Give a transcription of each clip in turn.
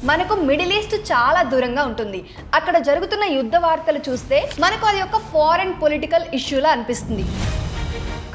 మనకు middle east చాలా దూరంగా ఉంటుంది. అక్కడ జరుగుతున్న యుద్ధ వార్తలు చూస్తే మనకు అది ఒక ఫారెన్ పొలిటికల్ ఇష్యూలా అనిపిస్తుంది.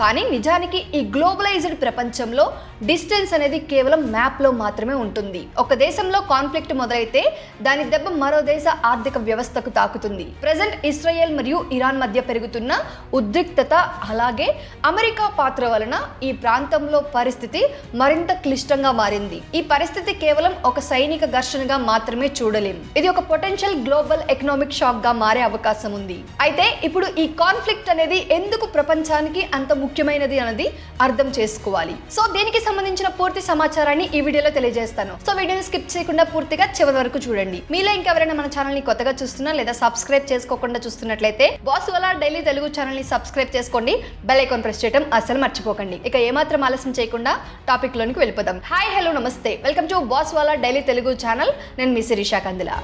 కానీ నిజానికి ఈ గ్లోబలైజ్డ్ ప్రపంచంలో డిస్టెన్స్ అనేది కేవలం మ్యాప్లో మాత్రమే ఉంటుంది. ఒక దేశంలో కాన్ఫ్లిక్ట్ మొదలైతే దాని దెబ్బ మరో దేశ ఆర్థిక వ్యవస్థకు తాకుతుంది. ప్రజెంట్ ఇస్రాయెల్ మరియు ఇరాన్ మధ్య పెరుగుతున్న ఉద్రిక్తత, అలాగే అమెరికా పాత్ర వలన ఈ ప్రాంతంలో పరిస్థితి మరింత క్లిష్టంగా మారింది. ఈ పరిస్థితి కేవలం ఒక సైనిక ఘర్షణగా మాత్రమే చూడలేం. ఇది ఒక పొటెన్షియల్ గ్లోబల్ ఎకనామిక్ షాక్ గా మారే అవకాశం ఉంది. అయితే ఇప్పుడు ఈ కాన్ఫ్లిక్ట్ అనేది ఎందుకు ప్రపంచానికి అంత ముఖ్యమైనది అన్నది అర్థం చేసుకోవాలి. సో దీనికి సంబంధించిన పూర్తి సమాచారాన్ని ఈ వీడియోలో తెలియజేస్తాను. సో వీడియోని స్కిప్ చేయకుండా పూర్తిగా చివరి వరకు చూడండి. మీలో ఇంకెవరైనా మన ఛానల్ ని కొత్తగా చూస్తున్నా లేదా సబ్స్క్రైబ్ చేసుకోకుండా చూస్తున్నట్లయితే బాస్వాలా డైలీ తెలుగు ఛానల్ ని సబ్స్క్రైబ్ చేసుకోండి. బెల్ ఐకాన్ ప్రెస్ చేయడం అస్సలు మర్చిపోకండి. ఇక ఏమాత్రం ఆలస్యం చేయకుండా టాపిక్ లోనికి వెళ్ళిపోదాం. హాయ్, హలో, నమస్తే, welcome to Bosswallah daily Telugu channel. నేను మీ శిరీష కందిలా.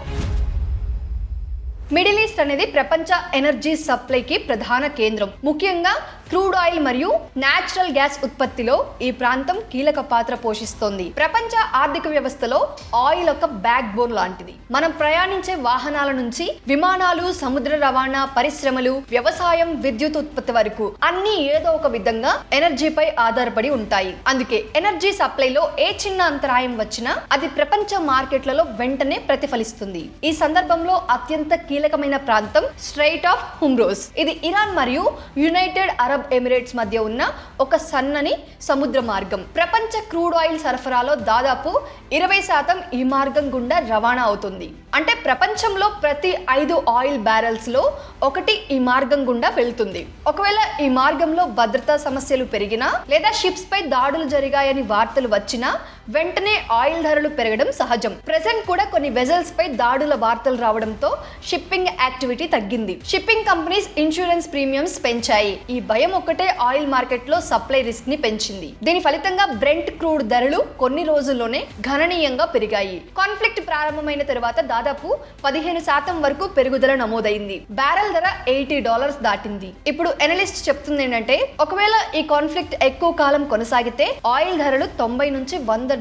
మిడిల్ ఈస్ట్ అనేది ప్రపంచ ఎనర్జీ సప్లైకి ప్రధాన కేంద్రం. ముఖ్యంగా క్రూడ్ ఆయిల్ మరియు నేచురల్ గ్యాస్ ఉత్పత్తిలో ఈ ప్రాంతం కీలక పాత్ర పోషిస్తోంది. ప్రపంచ ఆర్థిక వ్యవస్థలో ఆయిల్ ఒక బ్యాక్ బోన్ లాంటిది. మనం ప్రయాణించే వాహనాల నుంచి విమానాలు, సముద్ర రవాణా, పరిశ్రమలు, వ్యవసాయం, విద్యుత్ ఉత్పత్తి వరకు అన్ని ఏదో ఒక విధంగా ఎనర్జీపై ఆధారపడి ఉంటాయి. అందుకే ఎనర్జీ సప్లైలో ఏ చిన్న అంతరాయం వచ్చినా అది ప్రపంచ మార్కెట్లలో వెంటనే ప్రతిఫలిస్తుంది. ఈ సందర్భంలో అత్యంత కీలకమైన ప్రాంతం స్ట్రెయిట్ ఆఫ్ హుర్ముజ్. ఇది ఇరాన్ మరియు యునైటెడ్ అరబ్ ఎమిరేట్స్ మధ్య ఉన్న ఒక సన్నని సముద్ర మార్గం. ప్రపంచ క్రూడ్ ఆయిల్ సరఫరాలో దాదాపు 20% ఈ మార్గం గుండా రవాణా అవుతుంది. అంటే ప్రపంచంలో ప్రతి 5 ఆయిల్ బ్యారెల్స్ లో 1 ఈ మార్గం గుండా వెళ్తుంది. ఒకవేళ ఈ మార్గంలో భద్రతా సమస్యలు పెరిగినా లేదా షిప్స్ పై దాడులు జరిగాయని వార్తలు వచ్చినా వెంటనే ఆయిల్ ధరలు పెరగడం సహజం. ప్రెజెంట్ కూడా కొన్ని వెజల్స్ పై దాడుల వార్తలు రావడంతో షిప్పింగ్ యాక్టివిటీ తగ్గింది. షిప్పింగ్ కంపెనీస్ ఇన్సూరెన్స్ ప్రీమియమ్స్ పెంచాయి. ఈ భయం ఒక్కటే ఆయిల్ మార్కెట్ లో సప్లై రిస్క్ ని పెంచింది. దీని ఫలితంగా బ్రెంట్ క్రూడ్ ధరలు కొన్ని రోజుల్లోనే గణనీయంగా పెరిగాయి. కాన్ఫ్లిక్ట్ ప్రారంభమైన తర్వాత దాదాపు 15% వరకు పెరుగుదల నమోదైంది. బ్యారెల్ ధర $80 దాటింది. ఇప్పుడు ఎనలిస్ట్ చెప్తుంది ఏంటంటే ఒకవేళ ఈ కాన్ఫ్లిక్ట్ ఎక్కువ కాలం కొనసాగితే ఆయిల్ ధరలు $90 నుంచి $100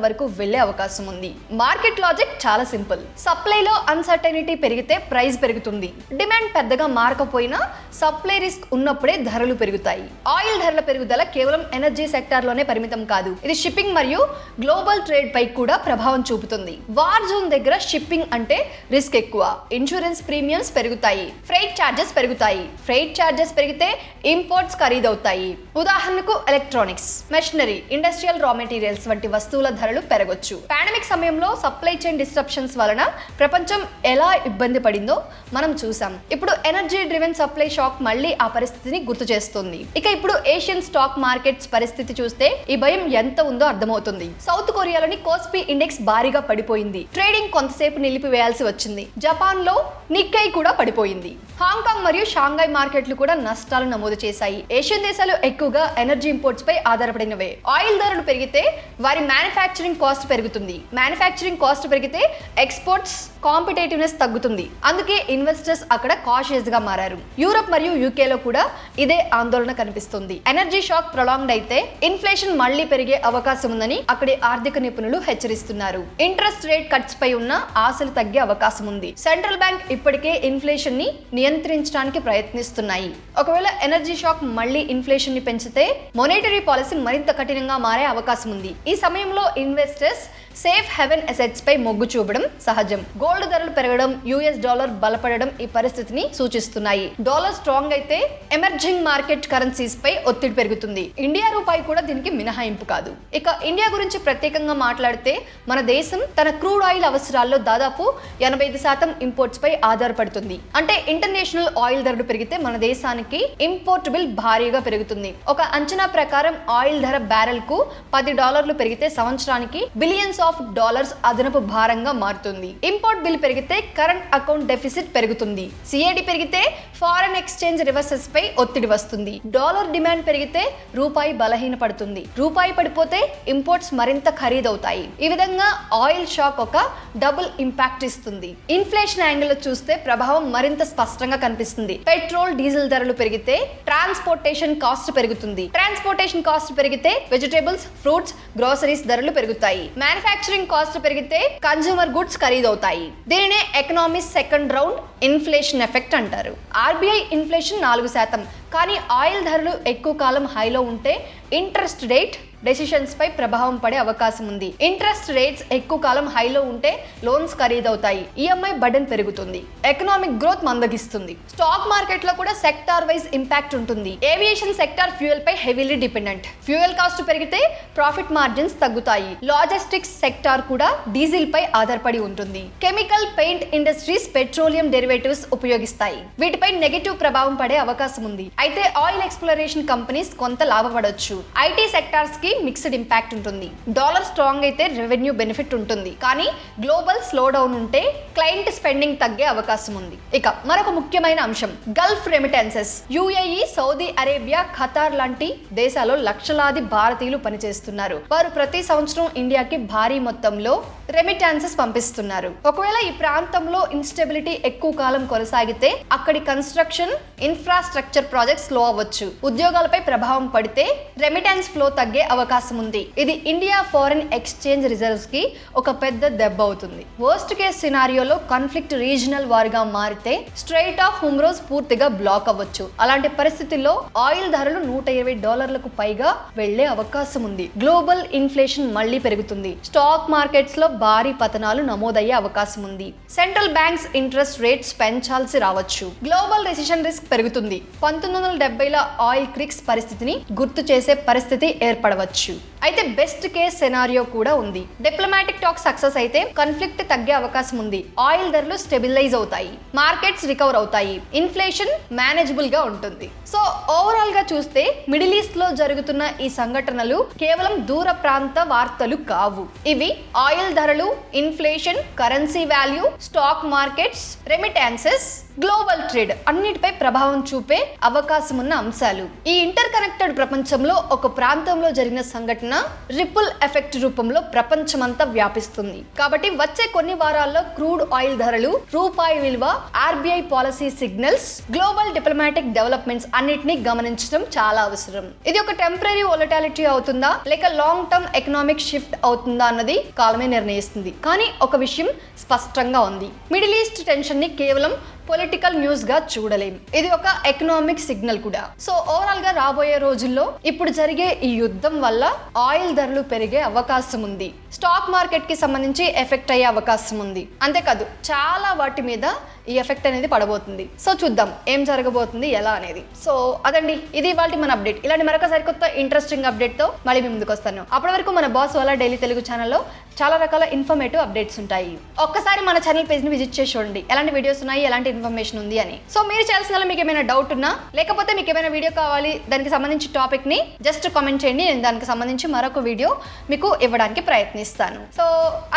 వరకు వెళ్లే అవకాశం ఉంది. మార్కెట్ లాజిక్ చాలా సింపుల్. సప్లైలో అన్సర్టెనిటీ పెరిగితే ప్రైస్ పెరుగుతుంది. డిమాండ్ పెద్దగా మారకపోయినా సప్లై రిస్క్ ఉన్నప్పుడే ధరలు పెరుగుతాయి. ఆయిల్ ధరల పెరుగుదల కేవలం ఎనర్జీ సెక్టార్ లోనే పరిమితం కాదు. ఇది షిప్పింగ్ మరియు గ్లోబల్ ట్రేడ్ పై కూడా ప్రభావం చూపుతుంది. వార్ జోన్ దగ్గర షిప్పింగ్ అంటే రిస్క్ ఎక్కువ. ఇన్సూరెన్స్ ప్రీమియమ్స్ పెరుగుతాయి. ఫ్రైట్ చార్జెస్ పెరుగుతాయి. ఫ్రైట్ చార్జెస్ పెరిగితే ఇంపోర్ట్స్ ఖరీదవుతాయి. ఉదాహరణకు ఎలక్ట్రానిక్స్, మెషినరీ, ఇండస్ట్రియల్ రా మెటీరియల్స్ వంటి వస్తువుల ధరలు పెరగొచ్చు. పాండమిక్ సమయంలో సప్లై చైన్ డిస్ట్రప్షన్స్ వలన ప్రపంచం ఎలా ఇబ్బంది పడిందో మనం చూసాం. ఇప్పుడు ఎనర్జీ డ్రివెన్ సప్లై షాక్ మళ్ళీ ఆ పరిస్థితిని గుర్తు చేస్తుంది. ఇక ఇప్పుడు ఏషియన్ స్టాక్ మార్కెట్స్ పరిస్థితి చూస్తే ఈ భయం ఎంత ఉందో అర్థమవుతుంది. సౌత్ కొరియాలోని కోస్పీ ఇండెక్స్ భారీగా పడిపోయింది. ట్రేడింగ్ కొంతసేపు నిలిపివేయాల్సి వచ్చింది. జపాన్ లో నిక్కై కూడా పడిపోయింది. హాంకాంగ్ మరియు షాంఘై మార్కెట్లు కూడా నష్టాలు నమోదు చేశాయి. ఏషియన్ దేశాలు ఎక్కువగా ఎనర్జీ ఇంపోర్ట్స్ పై ఆధారపడినవే. ఆయిల్ ధరలు పెరిగితే వారి మ్యానుఫ్యాక్చరింగ్ కాస్ట్ పెరుగుతుంది. మ్యానుఫ్యాక్చరింగ్ కాస్ట్ పెరిగితే ఎక్స్పోర్ట్స్ కాంపిటేటివ్నెస్ తగ్గుతుంది. అందుకే ఇన్వెస్టర్స్ అక్కడ కాషియస్ గా మారారు. యూరప్ మరియు యూకే లో కూడా ఇదే ఆందోళన కనిపిస్తుంది. ఎనర్జీ షాక్ ప్రొలాంగ్డ్ అయితే ఇన్ఫ్లేషన్ మళ్లీ పెరిగే అవకాశం ఉందని అక్కడి ఆర్థిక నిపుణులు హెచ్చరిస్తున్నారు. ఇంట్రెస్ట్ రేట్ కట్స్ పై ఉన్న ఆశలు తగ్గే అవకాశం ఉంది. సెంట్రల్ బ్యాంక్ ఇప్పటికే ఇన్ఫ్లేషన్ ని నియంత్రించడానికి ప్రయత్నిస్తున్నాయి. ఒకవేళ ఎనర్జీ షాక్ మళ్లీ ఇన్ఫ్లేషన్ ని పెంచితే మానిటరీ పాలసీ మరింత కఠినంగా మారే అవకాశం ఉంది. ఈ సమయంలో ఇన్వెస్టర్స్ సేఫ్ హెవెన్ అసెట్స్ పై మొగ్గు చూపడం సహజం. గోల్డ్ ధరలు పెరగడం, యుఎస్ డాలర్ బలపడడం ఈ పరిస్థితిని సూచిస్తున్నాయి. డాలర్ స్ట్రాంగ్ అయితే ఎమర్జింగ్ మార్కెట్ కరెన్సీస్ పై ఒత్తిడి పెరుగుతుంది. ఇండియా రూపాయి కూడా దీనికి మినహాయింపు కాదు. ఇక ఇండియా గురించి ప్రత్యేకంగా మాట్లాడితే మన దేశం తన క్రూడ్ ఆయిల్ అవసరాల్లో దాదాపు 85% ఇంపోర్ట్స్ పై ఆధారపడుతుంది. అంటే ఇంటర్నేషనల్ ఆయిల్ ధరలు పెరిగితే మన దేశానికి ఇంపోర్ట్ బిల్ భారీగా పెరుగుతుంది. ఒక అంచనా ప్రకారం ఆయిల్ ధర బ్యారెల్ కు $10 పెరిగితే సంవత్సరానికి బిలియన్స్ ఆఫ్ డాలర్స్ అదనపు భారంగా మారుతుంది. ఇంపోర్ట్ బిల్ పెరిగితే కరెంట్ అకౌంట్ డెఫిసిట్ పెరుగుతుంది. సిఏడి పెరిగితే ఫారెన్ ఎక్స్చేంజ్ రివర్సెస్ పై ఒత్తిడి వస్తుంది. డాలర్ డిమాండ్ పెరిగితే రూపాయి బలహీన పడుతుంది. రూపాయి పడిపోతే ఇంపోర్ట్స్ మరింత ఖరీదవుతాయి. ఈ విధంగా ఆయిల్ షాక్ ఒక డబుల్ ఇంపాక్ట్ ఇస్తుంది. ఇన్ఫ్లేషన్ యాంగిల్ లో చూస్తే ప్రభావం మరింత స్పష్టంగా కనిపిస్తుంది. పెట్రోల్, డీజిల్ ధరలు పెరిగితే ట్రాన్స్పోర్టేషన్ కాస్ట్ పెరుగుతుంది. ట్రాన్స్పోర్టేషన్ కాస్ట్ పెరిగితే వెజిటేబుల్స్, ఫ్రూట్స్, గ్రోసరీస్ ధరలు పెరుగుతాయి. మ్యానుఫ్యాక్చరింగ్ మ్యానుఫ్యాక్చరింగ్ కాస్ట్ పెరిగితే కన్జ్యూమర్ గుడ్స్ ఖరీదవుతాయి. దీనినే economic second round inflation effect అంటారు. ఆర్బీఐ ఇన్ఫ్లేషన్ 4%, కానీ ఆయిల్ ధరలు ఎక్కువ కాలం హైలో ఉంటే ఇంట్రెస్ట్ రేట్ డెసిషన్స్ పై ప్రభావం పడే అవకాశం ఉంది. ఇంట్రెస్ట్ రేట్స్ ఎక్కువ కాలం హైలో ఉంటే లోన్స్ ఖరీదవుతాయి, ఈఎంఐ బర్డెన్ పెరుగుతుంది, ఎకనామిక్ గ్రోత్ మందగిస్తుంది. స్టాక్ మార్కెట్ లో కూడా సెక్టార్ వైజ్ ఇంపాక్ట్ ఉంటుంది. ఏవియేషన్ సెక్టార్ ఫ్యూయల్ పై హెవీలీ డిపెండెంట్. ఫ్యూయల్ కాస్ట్ పెరిగితే ప్రాఫిట్ మార్జిన్స్ తగ్గుతాయి. లాజిస్టిక్స్ సెక్టార్ కూడా డీజిల్ పై ఆధారపడి ఉంటుంది. Chemical, paint industries petroleum derivatives ఉపయోగిస్తాయి. వీటిపై నెగటివ్ ప్రభావం పడే అవకాశం ఉంది. అయితే ఆయిల్ ఎక్స్ప్లోరేషన్ కంపెనీస్ కొంత లాభపడొచ్చు. ఐటీ సెక్టార్స్ కి మిక్స్డ్ ఇంపాక్ట్ ఉంటుంది. డాలర్ స్ట్రాంగ్ అయితే రెవెన్యూ బెనిఫిట్ ఉంటుంది, కానీ గ్లోబల్ స్లో డౌన్ ఉంటే క్లయింట్ స్పెండింగ్ తగ్గే అవకాశం ఉంది. ఇక మరొక ముఖ్యమైన అంశం Gulf remittances. UAE, Saudi Arabia, Qatar లాంటి దేశాల్లో లక్షలాది భారతీయులు పనిచేస్తున్నారు. వారు ప్రతి సంవత్సరం ఇండియాకి భారీ మొత్తంలో రెమిటాన్సెస్ పంపిస్తున్నారు. ఒకవేళ ఈ ప్రాంతంలో ఇన్స్టెబిలిటీ ఎక్కువ కాలం కొనసాగితే అక్కడి కన్స్ట్రక్షన్, ఇన్ఫ్రాస్ట్రక్చర్ ప్రాజెక్ట్స్ స్లో అవ్వచ్చు. ఉద్యోగాలపై ప్రభావం పడితే రెమిటాన్స్ ఫ్లో తగ్గే అవకాశం ఉంది. ఇది ఇండియా ఫారెన్ ఎక్స్చేంజ్ రిజర్వ్స్ కి ఒక పెద్ద దెబ్బ అవుతుంది. వర్స్ట్ కేస్ సినారియోలో కాన్ఫ్లిక్ట్ రీజనల్ వార్ గా మారితే స్ట్రైట్ ఆఫ్ హుమ్రోజ్ పూర్తిగా బ్లాక్ అవ్వచ్చు. అలాంటి పరిస్థితుల్లో ఆయిల్ ధరలు $120 పైగా వెళ్లే అవకాశం ఉంది. గ్లోబల్ ఇన్ఫ్లేషన్ మళ్లీ పెరుగుతుంది. స్టాక్ మార్కెట్స్ లో భారీ పతనాలు నమోదయ్యే అవకాశం ఉంది. సెంట్రల్ బ్యాంక్స్ ఇంట్రెస్ట్ రేట్స్ పెంచాల్సి రావచ్చు. గ్లోబల్ రెసిషన్ రిస్క్ పెరుగుతుంది. 1970ల ఆయిల్ క్రిక్స్ పరిస్థితిని గుర్తు చేసే పరిస్థితి ఏర్పడవచ్చు. అయితే బెస్ట్ కేస్ సెనారియో కూడా ఉంది. డిప్లొమాటిక్ టాక్ సక్సెస్ అయితే కాన్ఫ్లిక్ట్ తగ్గే అవకాశం ఉంది. ఆయిల్ ధరలు స్టెబిలైజ్ అవుతాయి, మార్కెట్స్ రికవర్ అవుతాయి, ఇన్ఫ్లేషన్ మేనేజబుల్ గా ఉంటుంది. సో ఓవరాల్ గా చూస్తే మిడిల్ ఈస్ట్ లో జరుగుతున్న ఈ సంఘటనలు కేవలం దూర ప్రాంత వార్తలు కావు. ఇవి ఆయిల్ ధరలు, inflation, currency value, stock markets, remittances, global trade అన్నిటిపై ప్రభావం చూపే అవకాశం ఉన్న అంశాలు. ఈ ఇంటర్ కనెక్టెడ్ ప్రపంచంలో ఒక ప్రాంతంలో జరిగిన సంఘటన రిపుల్ ఎఫెక్ట్ రూపంలో ప్రపంచమంతా వ్యాపిస్తుంది. కాబట్టి వచ్చే కొన్ని వారాల్లో క్రూడ్ ఆయిల్ ధరలు, రూపాయి విలువ, RBI policy signals, global diplomatic developments అన్నిటిని గమనించడం చాలా అవసరం. ఇది ఒక టెంపరరీ వోలటాలిటీ అవుతుందా లేక లాంగ్ టర్మ్ ఎకనామిక్ షిఫ్ట్ అవుతుందా అన్నది కాలమే నిర్ణయిస్తుంది. కానీ ఒక విషయం స్పష్టంగా ఉంది, మిడిల్ ఈస్ట్ టెన్షన్ ని కేవలం పొలిటికల్ న్యూస్ గా చూడలేం. ఇది ఒక ఎకనామిక్ సిగ్నల్ కూడా. సో ఓవరాల్ గా రాబోయే రోజుల్లో ఇప్పుడు జరిగే ఈ యుద్ధం వల్ల ఆయిల్ ధరలు పెరిగే అవకాశం ఉంది. స్టాక్ మార్కెట్ కి సంబంధించి ఎఫెక్ట్ అయ్యే అవకాశం ఉంది. అంతేకాదు చాలా వాటి మీద ఈ ఎఫెక్ట్ అనేది పడబోతుంది. సో చూద్దాం ఏం జరగబోతుంది ఎలా అనేది. సో అదండి, ఇది ఇవాల్టి మన అప్డేట్. ఇలాంటి మరొక సరికొత్త ఇంట్రెస్టింగ్ అప్డేట్ తో మళ్ళీ మీ ముందుకు వస్తాను. అప్పటి వరకు మన బాస్ వాలా డైలీ తెలుగు ఛానల్లో చాలా రకాల ఇన్ఫర్మేటివ్ అప్డేట్స్ ఉంటాయి. ఒక్కసారి మన ఛానల్ పేజ్ ని విజిట్ చేసి చూడండి ఎలాంటి వీడియోస్ ఉన్నాయి, ఎలాంటి ఇన్ఫర్మేషన్ ఉంది అని. సో మీరు చేయాల్సిన మీకు ఏమైనా డౌట్ ఉన్నా లేకపోతే మీకు ఏమైనా వీడియో కావాలి దానికి సంబంధించి టాపిక్ ని జస్ట్ కామెంట్ చేయండి. నేను దానికి సంబంధించి మరొక వీడియో మీకు ఇవ్వడానికి ప్రయత్నిస్తాను. సో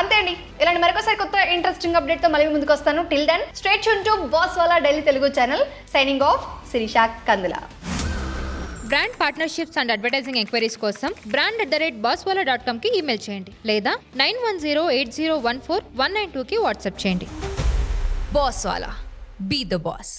అంతే అండి, ఇలాంటి మరొక సరికొత్త ఇంట్రెస్టింగ్ అప్డేట్ తో మళ్ళీ ముందుకు వస్తాను. Till then stay tuned to Boss Wala daily Telugu channel. Signing off, Shirisha Kandula. Brand partnerships and advertising enquiries కోసం brand@bosswala.com కి ఈమెయిల్ చేయండి లేదా 9108014192కి వాట్సాప్ చేయండి. Boss Wala. Be the boss.